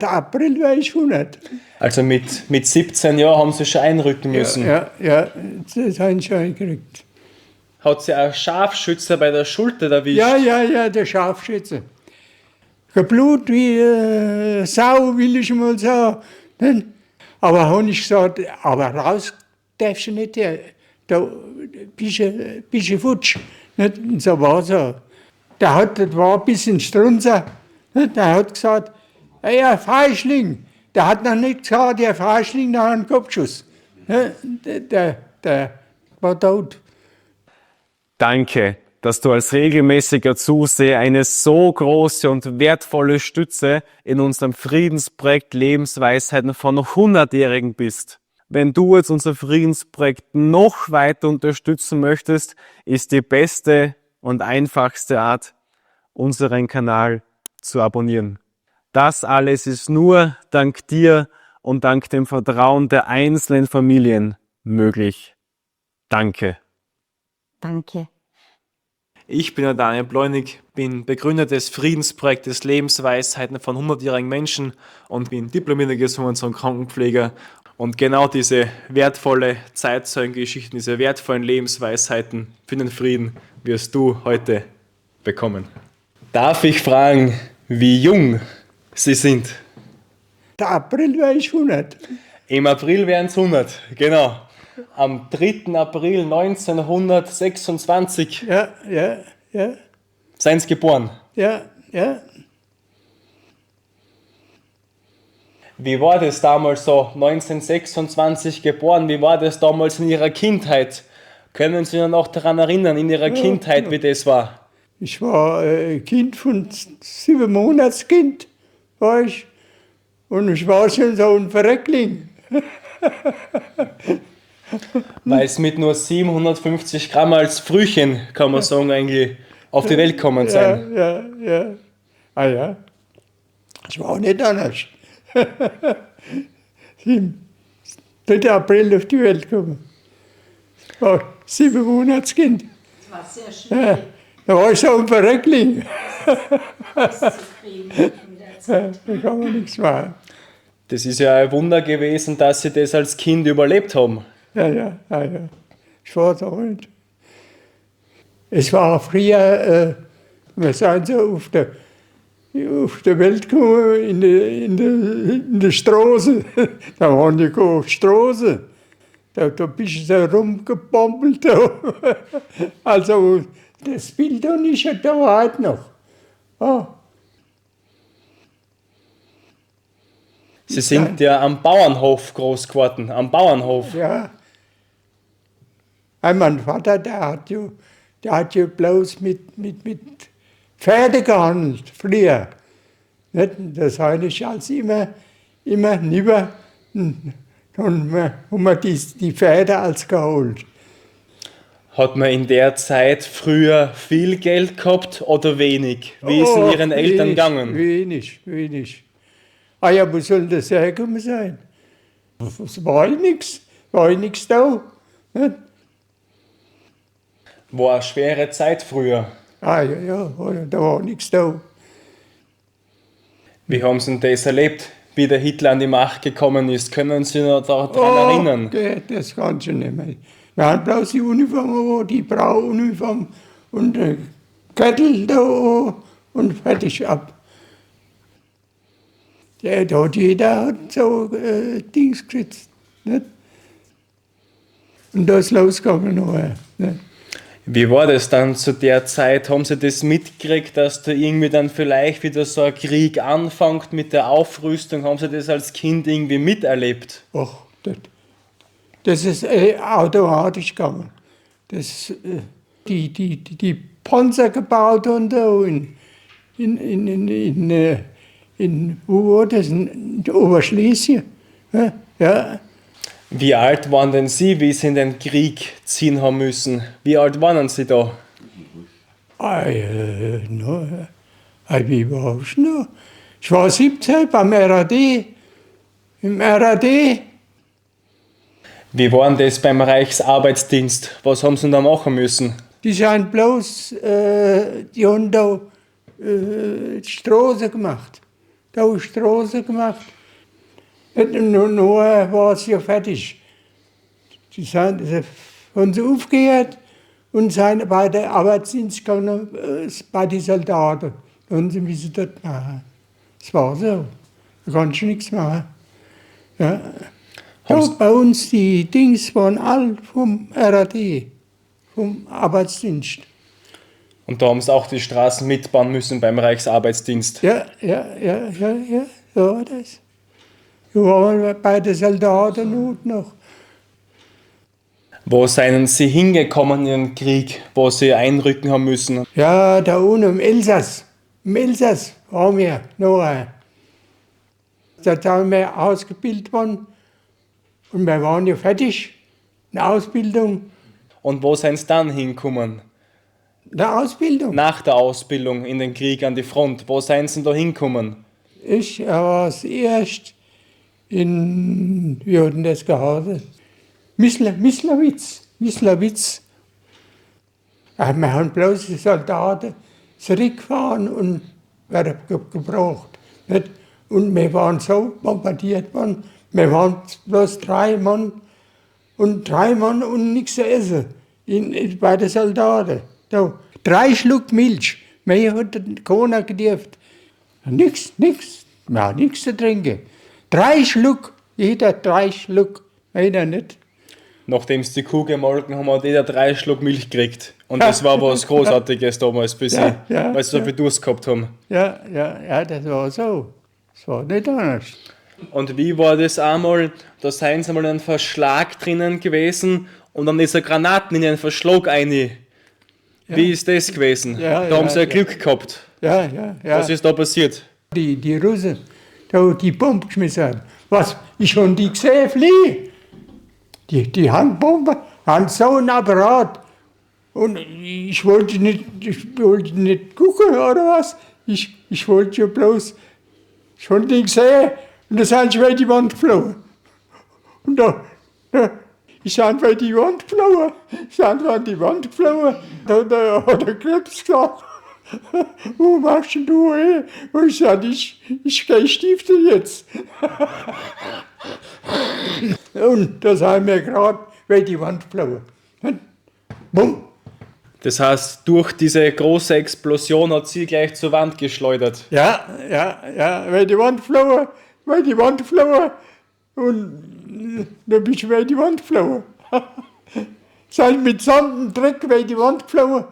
Der April war ich 100. Also mit 17 Jahren haben Sie schon einrücken müssen. Ja, das habe ich schon gekriegt. Hat Sie ein Scharfschütze bei der Schulter erwischt? Ja, der Scharfschütze. Geblut wie Sau, will ich mal sagen. Aber habe ich gesagt, aber raus darfst du nicht, da bist du futsch. Und so war so. Das war ein bisschen Strunzer. Der hat gesagt, hey, ein Freischling. Der hat noch nicht gesagt, der Freischling nach einem Kopfschuss. Der war tot. Danke, dass du als regelmäßiger Zuseher eine so große und wertvolle Stütze in unserem Friedensprojekt Lebensweisheiten von 100-Jährigen bist. Wenn du jetzt unser Friedensprojekt noch weiter unterstützen möchtest, ist die beste und einfachste Art, unseren Kanal zu abonnieren. Das alles ist nur dank dir und dank dem Vertrauen der einzelnen Familien möglich. Danke. Danke. Ich bin der Daniel Bleunig, bin Begründer des Friedensprojektes Lebensweisheiten von 100-jährigen Menschen und bin diplomierter Gesundheits- und Krankenpfleger. Und genau diese wertvolle Zeitzeugengeschichten, diese wertvollen Lebensweisheiten für den Frieden wirst du heute bekommen. Darf ich fragen, wie jung Sie sind? Der April war ich 100. Im April wären es 100, genau. Am 3. April 1926 Ja. seien Sie geboren. Ja. Wie war das damals so, 1926 geboren? Wie war das damals in Ihrer Kindheit? Können Sie sich noch daran erinnern, in Ihrer Kindheit, wie das war? Ich war Kind von 7 Monatskind, war ich. Und ich war schon so ein Verreckling. Weil es mit nur 750 Gramm als Frühchen, kann man sagen, eigentlich auf die Welt gekommen sein. Ja. Ah ja. Das war auch nicht anders. 3. April auf die Welt gekommen. Ich war 7 Monatskind. Das war sehr schwierig. Ja, da war ich so ein Verreckling. Das zu kriegen in der Zeit. Da kann man nichts machen. Das ist ja ein Wunder gewesen, dass Sie das als Kind überlebt haben. Ja. Ich war da nicht. Es war früher, wir sind so auf der Welt gekommen, in der Straße. Da waren die auf die Straße. Da bist du so rumgepompelt. Also, das Bild ist ja da heute noch. Ah. Sie sind ja am Bauernhof groß geworden, am Bauernhof. Ja. Mein Vater, der hat ja bloß mit Pferde gehandelt, früher. Nicht? Das habe ich als immer lieber, und haben wir die Pferde als geholt. Hat man in der Zeit früher viel Geld gehabt oder wenig? Wie ist es Ihren Eltern gegangen? Wenig. Ah ja, wo soll das hergekommen sein? Es war nichts da. Nicht? War eine schwere Zeit früher. Ah ja, da war nichts da. Wie haben Sie denn das erlebt, wie der Hitler an die Macht gekommen ist? Können Sie sich noch daran erinnern? Okay, das kannst du nicht mehr. Wir hatten bloß die Uniform, die blaue Uniform und Kettel da und fertig ab. Ja, da hat jeder so Dings gekriegt. Nicht? Und da ist losgegangen nachher. Nicht? Wie war das dann zu der Zeit? Haben Sie das mitgekriegt, dass da irgendwie dann vielleicht wieder so ein Krieg anfängt mit der Aufrüstung? Haben Sie das als Kind irgendwie miterlebt? Ach, das ist automatisch gegangen. Das, die Panzer gebaut haben da wo war das? In Oberschlesien. Ja. Wie alt waren denn Sie, wie Sie in den Krieg ziehen haben müssen? Wie alt waren Sie da? Wie war ich noch? Ich war 17 beim RAD. Im RAD. Wie war denn das beim Reichsarbeitsdienst? Was haben Sie da machen müssen? Die sind bloß, die haben da die Straße gemacht. da Straße gemacht. Nur war es ja fertig. Sie haben sie aufgehört und sind bei der Arbeitsdienst gegangen, bei den Soldaten. Und sie müssen das machen. Das war so. Da kannst du nichts machen. Ja. Ja, bei uns, die Dings waren alle vom RAD, vom Arbeitsdienst. Und da haben sie auch die Straßen mitbauen müssen beim Reichsarbeitsdienst. Ja, so war das. Wir waren bei den Soldaten und noch. Wo seien Sie hingekommen in den Krieg, wo Sie einrücken haben müssen? Ja, da unten im Elsass. Im Elsass waren wir noch ein. Da sind wir ausgebildet worden. Und wir waren ja fertig, eine Ausbildung. Und wo seien Sie dann hingekommen? Eine Ausbildung. Nach der Ausbildung in den Krieg an die Front, wo seien Sie da hingekommen? Ich war erst in, wie hat denn das geheißen? Mislawitz. Ja, wir haben bloß die Soldaten zurückgefahren und werden gebraucht. Nicht? Und wir waren so bombardiert worden. Wir waren bloß 3 Mann und nichts zu essen bei den Soldaten. Da, 3 Schluck Milch. Mehr hat keiner gedurft. Nichts, ja, nichts zu trinken. 3 Schluck, jeder 3 Schluck, jeder nicht. Nachdem sie die Kuh gemolken haben, hat jeder 3 Schluck Milch gekriegt. Und das war was Großartiges damals für sie, weil sie so viel Durst gehabt haben. Ja, das war so. Das war nicht anders. Und wie war das einmal? Da seien sie mal in einem Verschlag drinnen gewesen und dann ist eine Granaten in einen Verschlag rein. Wie ist das gewesen? Ja, da haben sie Glück gehabt. Ja. Was ist da passiert? Die Russen, da die Bombe geschmissen haben. Was? Ich habe die gesehen fliehen. Die Handbombe haben so einen Apparat. Und ich wollte nicht gucken oder was. Ich wollte ja bloß, ich habe die gesehen und da sind sie über die Wand geflogen. Und da ich sind über die Wand geflogen. Da hat der Krebs gesagt, wo machst denn du hin? Und ich sagte, ich gehe stiften jetzt. Und da sind wir gerade über die Wand geflogen. Bumm. Das heißt, durch diese große Explosion hat sie gleich zur Wand geschleudert. Ja, über die Wand geflogen. Und dann bin ich über die Wand geflogen. Sind mit Sand und Dreck über die Wand geflogen.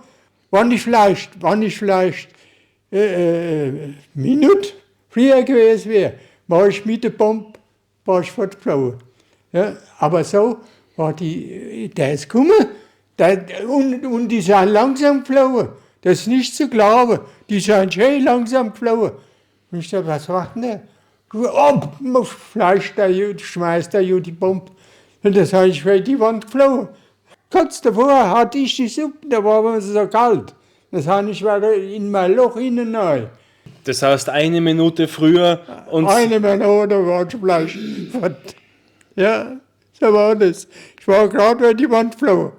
Wann ich vielleicht Minute früher gewesen wäre, war ich mit der Bombe fortgeflogen. Ja, aber so war der ist gekommen und die sind langsam geflogen. Das ist nicht zu glauben. Die sind schön langsam geflogen. Und ich dachte, was macht denn der? Schmeißt der die Bombe. Und das habe ich über die Wand geflogen. Kurz davor hatte ich die Suppe, da war mir so kalt. Das habe ich wieder in mein Loch innen rein. Das heißt, 1 Minute früher und... 1 Minute war das Fleisch. Ja, so war das. Ich war gerade über die Wand geflogen.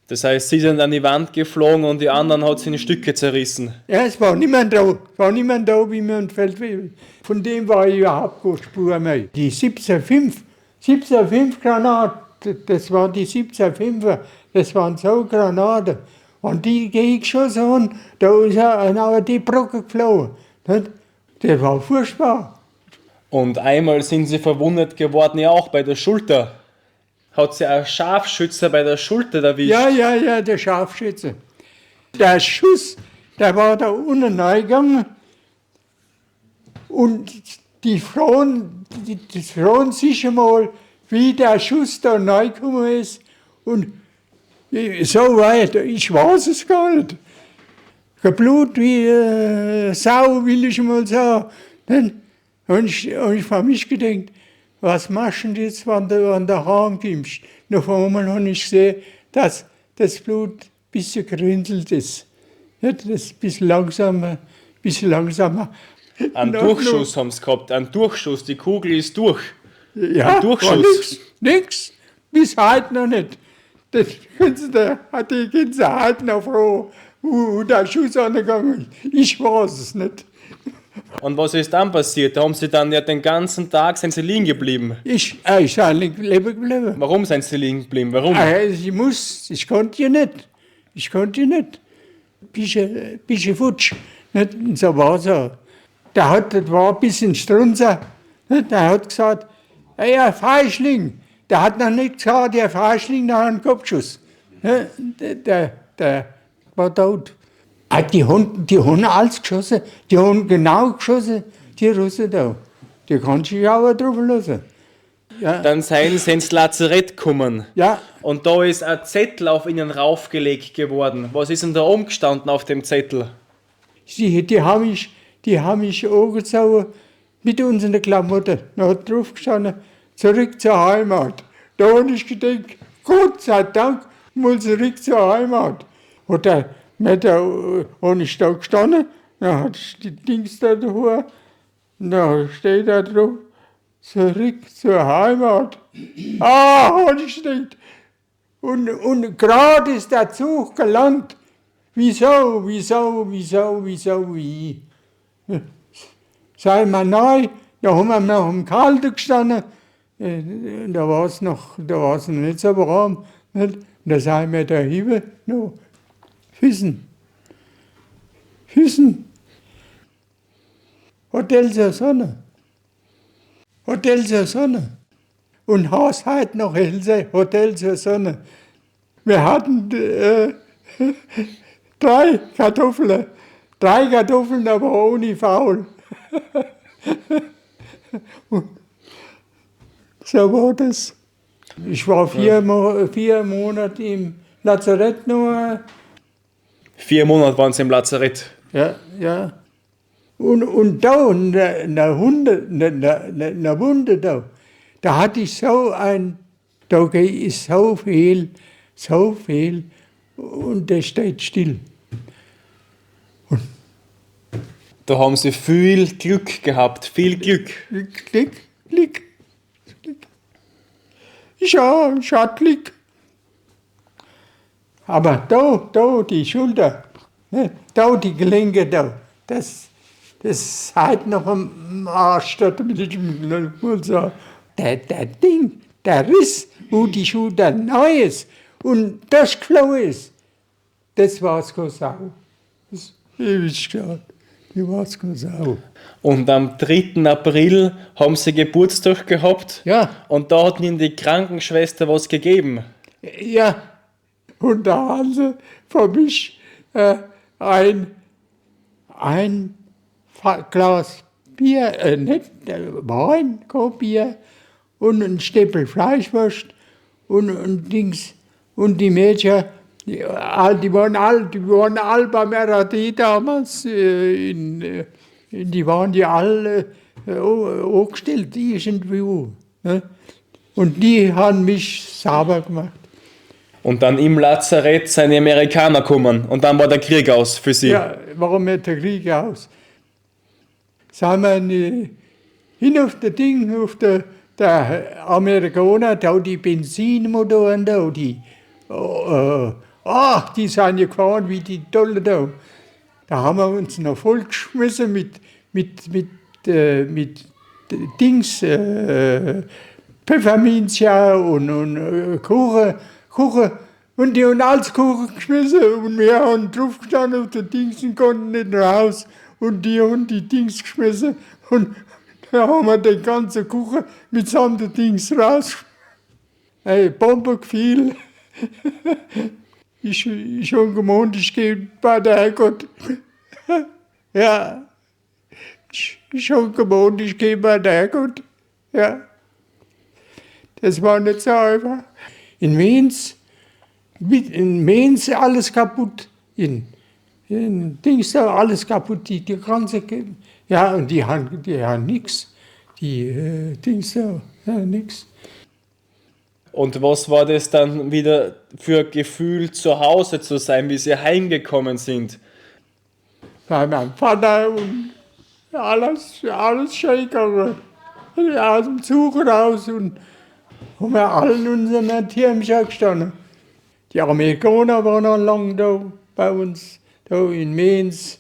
Das heißt, sie sind an die Wand geflogen und die anderen hat sie in Stücke zerrissen. Ja, es war niemand da. Wie mir ein Feld. Von dem war ich überhaupt keine Spur mehr. Die 17,5 Granaten, das waren die 17,5er, das waren so Granaten. Und die geschossen haben, da ist einer die Brücke geflogen. Das war furchtbar. Und einmal sind sie verwundet geworden, ja auch bei der Schulter. Hat sie ein Scharfschütze bei der Schulter erwischt? Ja, der Scharfschütze. Der Schuss, der war da unten reingegangen. Und das fragen sich einmal, wie der Schuss da reingekommen ist. Und so weit, ich weiß es gar nicht. Geblut wie Sau, will ich mal sagen. Dann habe ich von mich gedacht, was machst du denn jetzt, wenn du heimkommst? Noch einmal habe ich gesehen, dass das Blut ein bisschen geründelt ist. Das ist ein bisschen langsamer. Einen Durchschuss haben sie gehabt, einen Durchschuss, die Kugel ist durch. Ja, ein Durchschuss. Nix. Bis heute noch nicht. Das können Sie heute noch froh, wo der Schuss angegangen ist. Ich weiß es nicht. Und was ist dann passiert? Da haben sie dann ja den ganzen Tag sind sie liegen geblieben. Ich eigentlich leben geblieben. Warum sind sie liegen geblieben? Warum? Ich konnte ja nicht. Bisschen futsch. Nicht? Und so war so. Das war ein bisschen Strunzer. Nicht? Der hat gesagt, ja, Freischling. Der hat noch nicht gesagt, der Freischling nach einem Kopfschuss. Der war tot. Die haben alles geschossen. Die haben genau geschossen, die Russen da. Die kannst du ja auch drauf lassen. Ja. Dann seien sie ins Lazarett gekommen. Ja, Und da ist ein Zettel auf ihnen raufgelegt geworden. Was ist denn da umgestanden auf dem Zettel? die haben mich angezogen mit unseren Klamotten. Da hat drauf gestanden, zurück zur Heimat. Da habe ich gedacht, Gott sei Dank, mal zurück zur Heimat. Und da habe ich da gestanden, dann hat die Dings da hoch, und da steht da drauf, zurück zur Heimat. Habe ich gedacht. Und gerade ist der Zug gelandet. Wieso, wie? Sei mal neu, da haben wir noch im Kalten gestanden, da war es noch nicht so warm. Nicht? Da sind wir da hinten noch Füssen. Hotel zur Sonne. Und Haus heute noch Helse, Hotel zur Sonne. Wir hatten 3 Kartoffeln, aber ohne Faul. So war das. Ich war 4 Monate im Lazarett noch. 4 Monate waren sie im Lazarett. Ja. Und da, eine Wunde da hatte ich da ist so viel, und der steht still. Da haben sie viel Glück gehabt, viel Glück. Glück. Ja, ich hatte Glück. Aber da die Schulter, ne, da die Gelenke, das ist halt noch am Arsch, das will ich mal sagen. Der Riss, wo die Schulter neu ist und das geflogen ist, das war's keine Sau. Das ist ewig gesagt, die war's keine Sau. Und am 3. April haben sie Geburtstag gehabt. Ja. Und da hat ihnen die Krankenschwester was gegeben. Ja, und da haben sie für mich ein Glas Bier, nicht Wein, kein Bier, und ein Stempel Fleischwurst und Dings. Und die Mädchen, die waren all beim RAD damals, die waren die alle angestellt, irgendwie. Ne? Und die haben mich sauber gemacht. Und dann im Lazarett sind die Amerikaner gekommen. Und dann war der Krieg aus für sie. Ja, warum nicht der Krieg aus? Sind wir hin auf der Ding, der Amerikaner, da die Benzinmotoren da, die sind ja gefahren wie die Tolle da. Da haben wir uns noch vollgeschmissen mit Dings, Pfefferminzia und Kuchen. Und die haben alles Kuchen geschmissen und wir haben draufgestanden auf den Dings und konnten nicht raus. Und die haben die Dings geschmissen und da haben wir den ganzen Kuchen mitsamt den Dings raus. Hey, Bombe gefiel. Ich habe gemeint, ich gehe bei der Herrgott. Ja. Ich habe gemeint, ich gehe bei der Herrgott. Ja. Das war nicht so einfach. In Mainz alles kaputt. In Dings da alles kaputt. Die ganze. Ja, und die haben nichts. Die Dings da, ja, nichts. Und was war das dann wieder für ein Gefühl, zu Hause zu sein, wie sie heimgekommen sind? Bei meinem Vater und alles schön gegangen. Aus dem Zug raus und haben wir alle in unserem Türmchen gestanden. Die Amerikaner waren noch lange da bei uns, da in Mainz.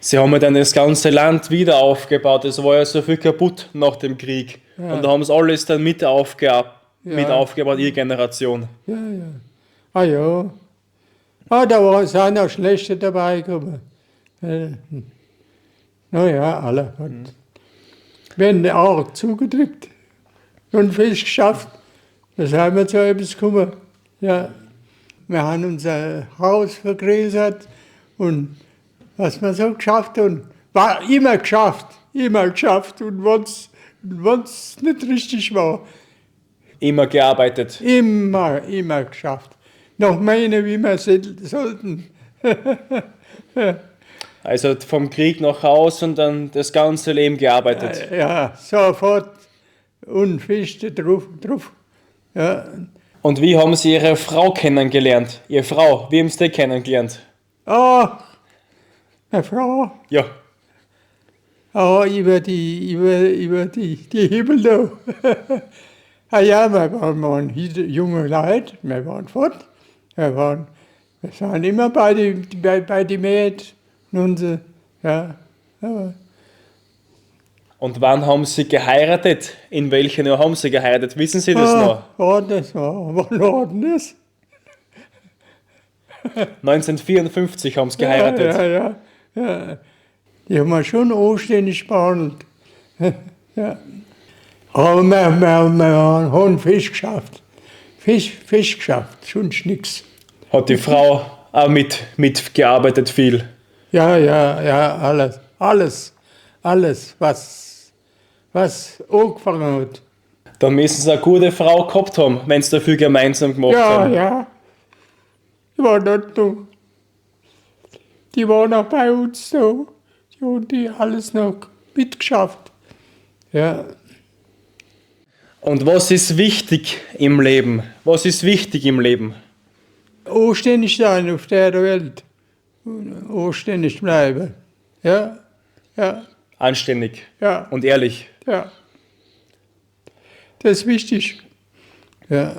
Sie haben ja dann das ganze Land wieder aufgebaut. Es war ja so viel kaputt nach dem Krieg. Und da haben sie alles dann mit aufgebaut, ihre Generation. Ja, ja. Ah ja. Ah, da sind auch noch schlechte dabei gekommen. Naja, alle. Wenn auch zugedrückt und fest geschafft, da sind wir zu etwas gekommen. Ja. Wir haben unser Haus vergrößert und was wir so geschafft haben, war immer geschafft. Und wenn es nicht richtig war, Immer gearbeitet. immer geschafft. Noch meine, wie wir sollten. Also vom Krieg nach Haus und dann das ganze Leben gearbeitet. Ja, sofort und fest drauf. Ja. Und wie haben Sie Ihre Frau kennengelernt? Ihre Frau, wie haben Sie die kennengelernt? Ah, eine Frau. Ja, Ah, über die Himmel da. Ah ja, wir waren junge Leute, wir waren fort. Wir waren immer bei den Mädchen. Und so, ja. und wann haben Sie geheiratet? In welchem Jahr haben Sie geheiratet? Wissen Sie das noch? Wann war denn das? 1954 haben Sie geheiratet. Ja. Die haben wir schon anständig behandelt. Ja. Aber wir haben Fisch geschafft. Fisch geschafft, sonst nichts. Hat die Frau auch mitgearbeitet viel? Ja, alles, was angefangen hat. Dann müssen Sie eine gute Frau gehabt haben, wenn Sie dafür gemeinsam gemacht haben. Ja. Die war dort noch. Die war noch bei uns da. Die alles noch mitgeschafft. Ja. Und was ist wichtig im Leben? Was ist wichtig im Leben? Anständig sein auf der Welt. Anständig bleiben. Ja. Anständig Ja. und ehrlich. Ja. Das ist wichtig. Ja.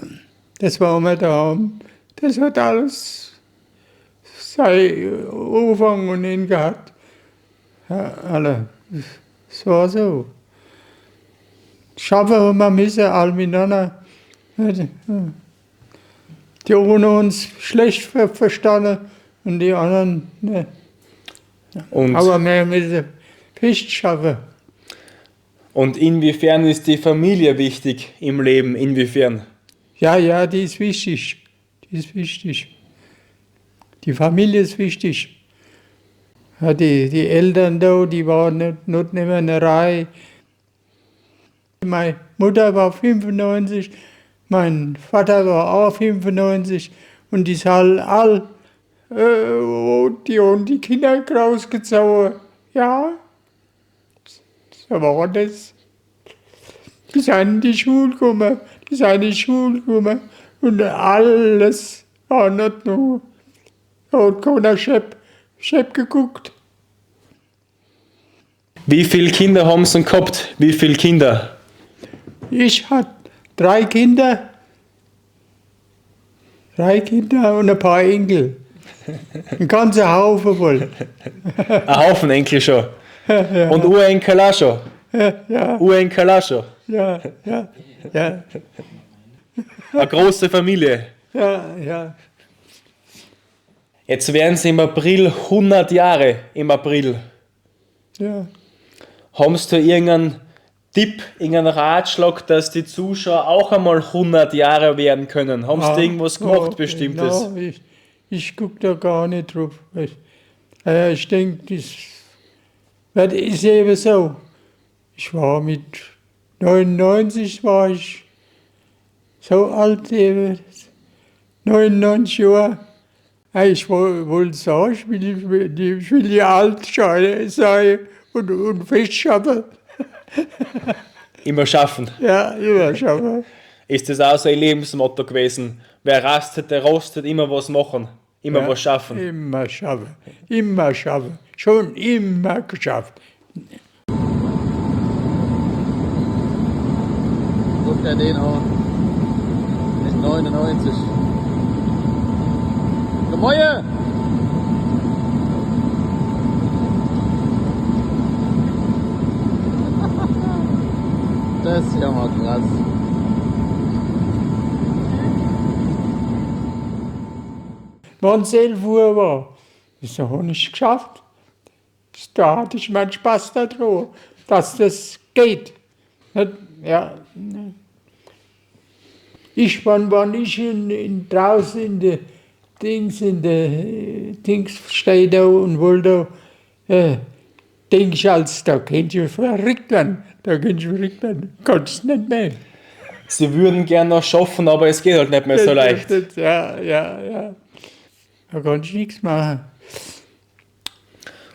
Das wollen wir da haben. Das hat alles sein Anfang und Ende gehabt. Ja, alle. Es war so. Schaffen haben wir müssen, alle miteinander. Die ohne uns schlecht verstanden und die anderen. Ne. Und, Aber wir müssen fest schaffen. und inwiefern ist die Familie wichtig im Leben? Inwiefern? Ja, die ist wichtig. Die Familie ist wichtig. Ja, die Eltern da, die waren nicht mehr in der Reihe. Meine Mutter war 95, mein Vater war auch 95 und die sind die haben die Kinder rausgezogen. Ja, so war das. Die sind in die Schule gekommen, und alles war nicht nur. Da hat keiner Chef geguckt. Wie viele Kinder haben Sie gehabt? Wie viele Kinder? Ich hatte 3 Kinder. 3 Kinder und ein paar Enkel. Ein ganzer Haufen voll. Ein Haufen Enkel schon. Und Urenkel auch schon. Ja. Urenkel auch schon. Ja. Eine große Familie. Ja. Jetzt werden Sie im April 100 Jahre. Im April. Ja. Haben Sie da irgendeinen Tipp, irgendeinen Ratschlag, dass die Zuschauer auch einmal 100 Jahre werden können? Haben Sie da irgendwas gemacht, Bestimmtes? Nein, ich gucke da gar nicht drauf. Ich denke, das ist eben so. Ich war mit 99 war ich so alt, eben 99 Jahre. Ich wollte sagen, ich will ja alt sein und fest schaffen. Immer schaffen. Ja, immer schaffen. Ist das auch so ein Lebensmotto gewesen? Wer rastet, der rostet, immer was machen, immer was schaffen. Immer schaffen. Schon immer geschafft. Guckt er den an. Mit 99. Gemäue! Das ist ja mal krass. Wenn es 11 Uhr war, das habe ich geschafft. Da hatte ich meinen Spaß daran, dass das geht. Nicht? Ja. Wenn ich draußen in der Dings stehe da und will da, denke ich da könnte ich verrückt werden. Kannst nicht mehr. Sie würden gerne noch schaffen, aber es geht halt nicht mehr so leicht. Ja. Da kannst du nichts machen.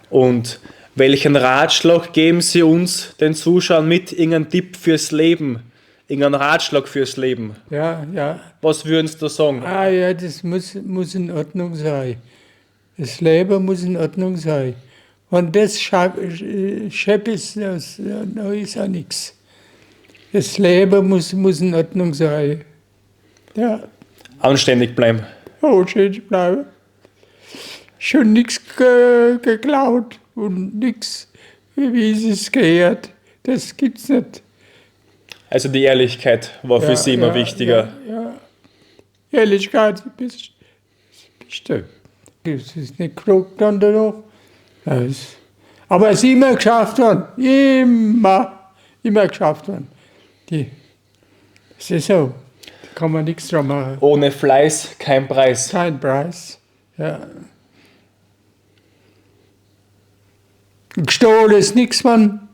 Und welchen Ratschlag geben Sie uns, den Zuschauern, mit? Irgendeinen Tipp fürs Leben? Irgendeinen Ratschlag fürs Leben? Ja. Was würden Sie da sagen? Ja, das muss in Ordnung sein. Das Leben muss in Ordnung sein. Wenn das schepp ist, dann ist auch nichts. Das Leben muss in Ordnung sein. Ja, Anständig bleiben. schön bleiben. Schon nichts geklaut und nichts, wie es gehört. Das gibt's nicht. Also die Ehrlichkeit war für Sie immer wichtiger. Ja. Ehrlichkeit, bist du. Das ist nicht genug dann danach. Aber es ist immer geschafft worden. Immer geschafft worden. Das ist so. Da kann man nichts dran machen. Ohne Fleiß kein Preis. Kein Preis. Ja. Gestohlen ist nichts, Mann.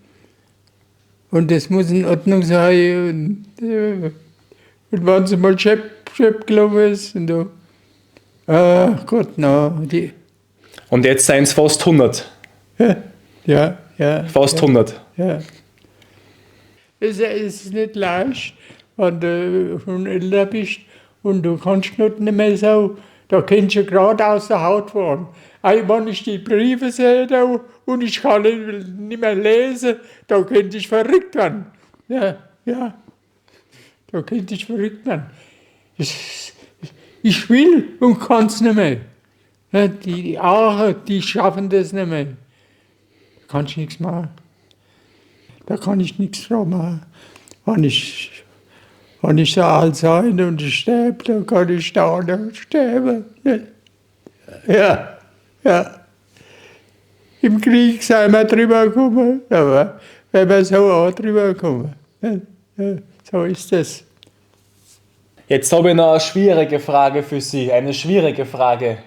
Und das muss in Ordnung sein. Und wenn sie mal schepp gelaufen ist. Und da, ach Gott, no. Und jetzt seien es fast 100. Ja. Fast 100. Ja. Es ist nicht leicht, wenn du schon älter bist und du kannst nicht mehr so, da kannst du gerade aus der Haut fahren. Wenn ich die Briefe sehe da, und ich kann nicht mehr lesen, da könnte ich verrückt werden. Ja. Da könnte ich verrückt werden. Ich will und kann es nicht mehr. Ja, die Aachen, die schaffen das nicht mehr. Da kann ich nichts machen. Da kann ich nichts dran machen. Wenn ich so alt sein und ich sterbe, dann kann ich da noch sterben. Ja. Im Krieg sind wir drüber gekommen, aber wenn wir so auch drüber kommen. Ja, so ist das. Jetzt habe ich noch eine schwierige Frage für Sie. Eine schwierige Frage.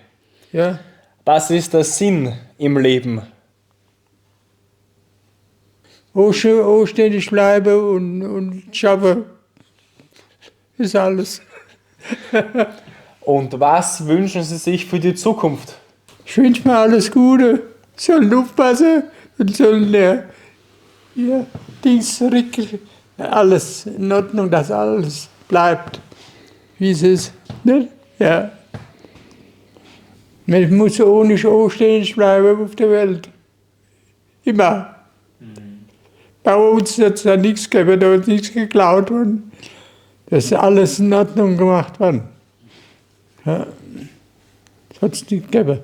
Ja. Was ist der Sinn im Leben? Anständig bleiben und schaffen. Ist alles. Und was wünschen Sie sich für die Zukunft? Ich wünsche mir alles Gute. Sollen aufpassen und sollen Dings alles in Ordnung, dass alles bleibt, wie es ist. Nicht? Ja. Man muss ohne anständig bleiben auf der Welt. Immer. Bei uns hat es da nichts gegeben, da hat nichts geklaut worden. Das ist alles in Ordnung gemacht worden. Ja. Das hat es nicht gegeben.